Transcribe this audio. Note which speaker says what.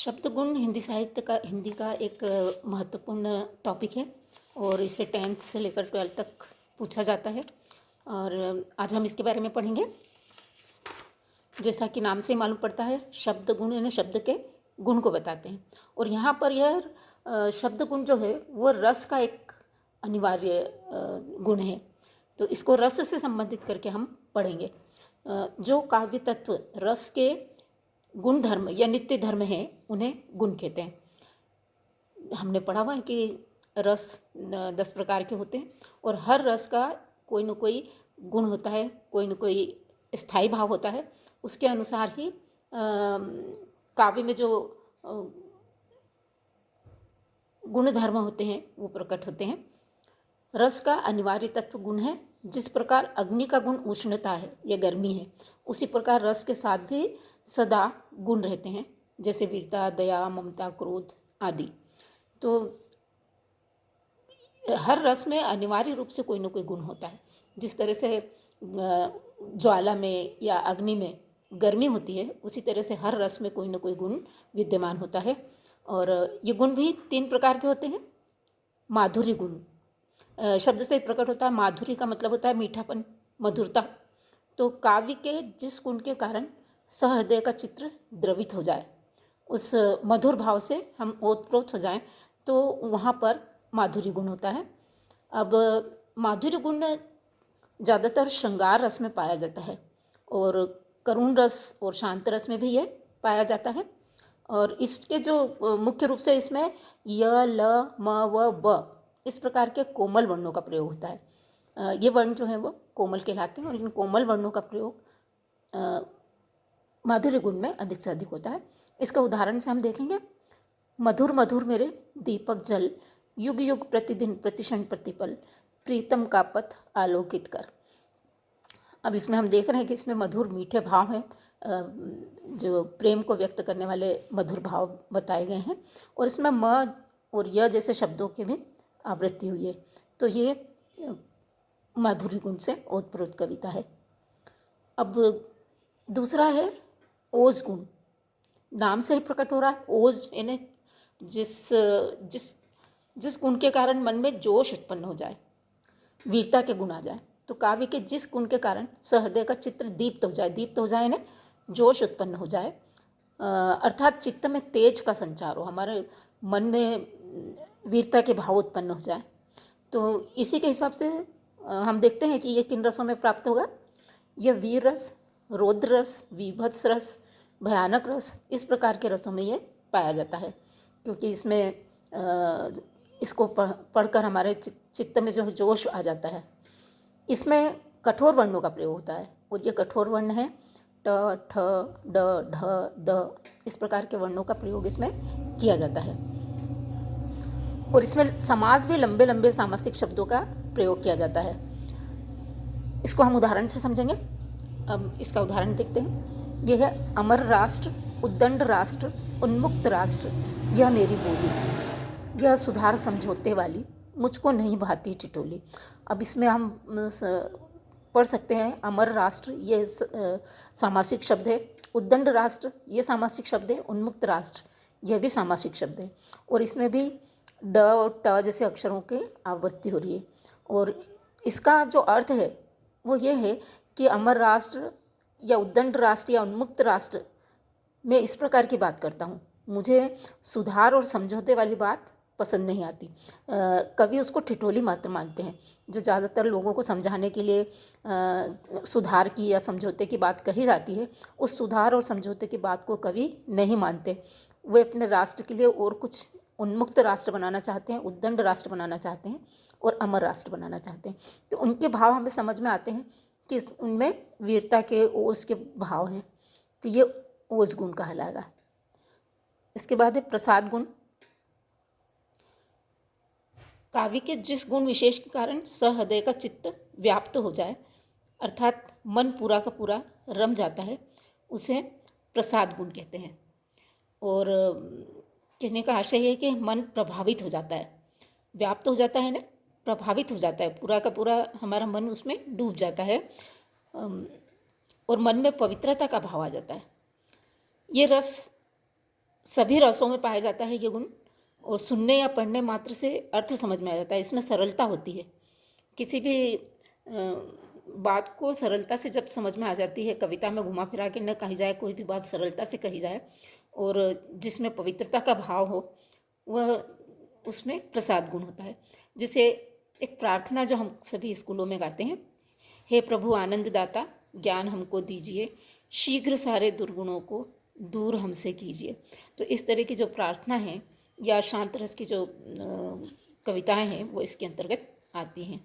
Speaker 1: शब्द गुण हिंदी का एक महत्वपूर्ण टॉपिक है और इसे 10th से लेकर 12th तक पूछा जाता है। और आज हम इसके बारे में पढ़ेंगे। जैसा कि नाम से मालूम पड़ता है, शब्द गुण यानी शब्द के गुण को बताते हैं। और यहाँ पर यह शब्द गुण जो है वो रस का एक अनिवार्य गुण है, तो इसको रस से संबंधित करके हम पढ़ेंगे। जो काव्य तत्व रस के गुण धर्म या नित्य धर्म है उन्हें गुण कहते हैं। हमने पढ़ा हुआ है कि रस 10 प्रकार के होते हैं और हर रस का कोई न कोई गुण होता है, कोई न कोई स्थायी भाव होता है। उसके अनुसार ही काव्य में जो गुण धर्म होते हैं वो प्रकट होते हैं। रस का अनिवार्य तत्व गुण है। जिस प्रकार अग्नि का गुण उष्णता है या गर्मी है, उसी प्रकार रस के साथ भी सदा गुण रहते हैं, जैसे वीरता, दया, ममता, क्रोध आदि। तो हर रस में अनिवार्य रूप से कोई ना कोई गुण होता है। जिस तरह से ज्वाला में या अग्नि में गर्मी होती है, उसी तरह से हर रस में कोई ना कोई गुण विद्यमान होता है। और ये गुण भी 3 प्रकार के होते हैं। माधुर्य गुण शब्द से प्रकट होता है। माधुरी का मतलब होता है मीठापन, मधुरता। तो काव्य के जिस गुण के कारण सहृदय का चित्र द्रवित हो जाए, उस मधुर भाव से हम ओतप्रोत हो जाएं, तो वहाँ पर माधुर्य गुण होता है। अब माधुर्य गुण ज़्यादातर श्रृंगार रस में पाया जाता है और करुण रस और शांत रस में भी ये पाया जाता है। और इसके जो मुख्य रूप से इसमें य, ल, म, व, ब इस प्रकार के कोमल वर्णों का प्रयोग होता है। ये वर्ण जो है वो कोमल कहलाते हैं और इन कोमल वर्णों का प्रयोग माधुर्य गुण में अधिक से अधिक होता है। इसका उदाहरण से हम देखेंगे। मधुर मधुर मेरे दीपक जल, युग युग प्रतिदिन प्रतिक्षण प्रतिपल, प्रीतम का पथ आलोकित कर। अब इसमें हम देख रहे हैं कि इसमें मधुर मीठे भाव हैं, जो प्रेम को व्यक्त करने वाले मधुर भाव बताए गए हैं। और इसमें म और य जैसे शब्दों के भी आवृत्ति हुई है। तो ये माधुर्य गुण से ओतप्रोत कविता है। अब दूसरा है ओज गुण। नाम से ही प्रकट हो रहा है। ओज यानी जिस जिस जिस गुण के कारण मन में जोश उत्पन्न हो जाए, वीरता के गुण आ जाए। तो काव्य के जिस गुण के कारण सहृदय का चित्र दीप्त हो जाए, दीप्त हो जाए यानी जोश उत्पन्न हो जाए, अर्थात चित्त में तेज का संचार हो, हमारे मन में वीरता के भाव उत्पन्न हो जाए। तो इसी के हिसाब से हम देखते हैं कि ये किन रसों में प्राप्त होगा। यह वीर रस, रौद्र रस, वीभत्स रस, भयानक रस, इस प्रकार के रसों में ये पाया जाता है। क्योंकि इसमें इसको पढ़कर हमारे चित्त में जो जोश आ जाता है। इसमें कठोर वर्णों का प्रयोग होता है और ये कठोर वर्ण है ट, ठ, ड, ढ, द, इस प्रकार के वर्णों का प्रयोग इसमें किया जाता है। और इसमें समास भी लंबे लंबे सामासिक शब्दों का प्रयोग किया जाता है। इसको हम उदाहरण से समझेंगे। अब इसका उदाहरण देखते हैं। यह है अमर राष्ट्र, उद्दंड राष्ट्र, उन्मुक्त राष्ट्र, यह मेरी बोली, यह सुधार समझौते वाली, मुझको नहीं भाती टिटोली। अब इसमें हम पढ़ सकते हैं अमर राष्ट्र, ये सामासिक शब्द है। उद्दंड राष्ट्र, ये सामासिक शब्द है। उन्मुक्त राष्ट्र, यह भी सामासिक शब्द है। और इसमें भी ड और ट जैसे अक्षरों की आवृत्ति हो रही है। और इसका जो अर्थ है वो ये है कि अमर राष्ट्र या उद्दंड राष्ट्र या उन्मुक्त राष्ट्र, मैं इस प्रकार की बात करता हूँ। मुझे सुधार और समझौते वाली बात पसंद नहीं आती। कवि उसको ठिठोली मात्र मानते हैं। जो ज़्यादातर लोगों को समझाने के लिए सुधार की या समझौते की बात कही जाती है, उस सुधार और समझौते की बात को कवि नहीं मानते। वे अपने राष्ट्र के लिए और कुछ उन्मुक्त राष्ट्र बनाना चाहते हैं, उद्दंड राष्ट्र बनाना चाहते हैं और अमर राष्ट्र बनाना चाहते हैं। तो उनके भाव हमें समझ में आते हैं कि उनमें वीरता के, ओज के भाव हैं। तो ये ओज गुण कहलाएगा। इसके बाद है प्रसाद गुण। काव्य के जिस गुण विशेष के कारण सहृदय का चित्त व्याप्त हो जाए, अर्थात मन पूरा का पूरा रम जाता है, उसे प्रसाद गुण कहते हैं। और कहने का आशय है कि मन प्रभावित हो जाता है, व्याप्त हो जाता है ना, प्रभावित हो जाता है, पूरा का पूरा हमारा मन उसमें डूब जाता है और मन में पवित्रता का भाव आ जाता है। ये रस सभी रसों में पाया जाता है ये गुण, और सुनने या पढ़ने मात्र से अर्थ समझ में आ जाता है। इसमें सरलता होती है, किसी भी बात को सरलता से जब समझ में आ जाती है, कविता में घुमा फिरा के न कही जाए, कोई भी बात सरलता से कही जाए और जिसमें पवित्रता का भाव हो, वह उसमें प्रसाद गुण होता है। जैसे एक प्रार्थना जो हम सभी स्कूलों में गाते हैं, हे प्रभु आनंद दाता ज्ञान हमको दीजिए, शीघ्र सारे दुर्गुणों को दूर हमसे कीजिए। तो इस तरह की जो प्रार्थना है या शांत रस की जो कविताएं हैं वो इसके अंतर्गत आती हैं।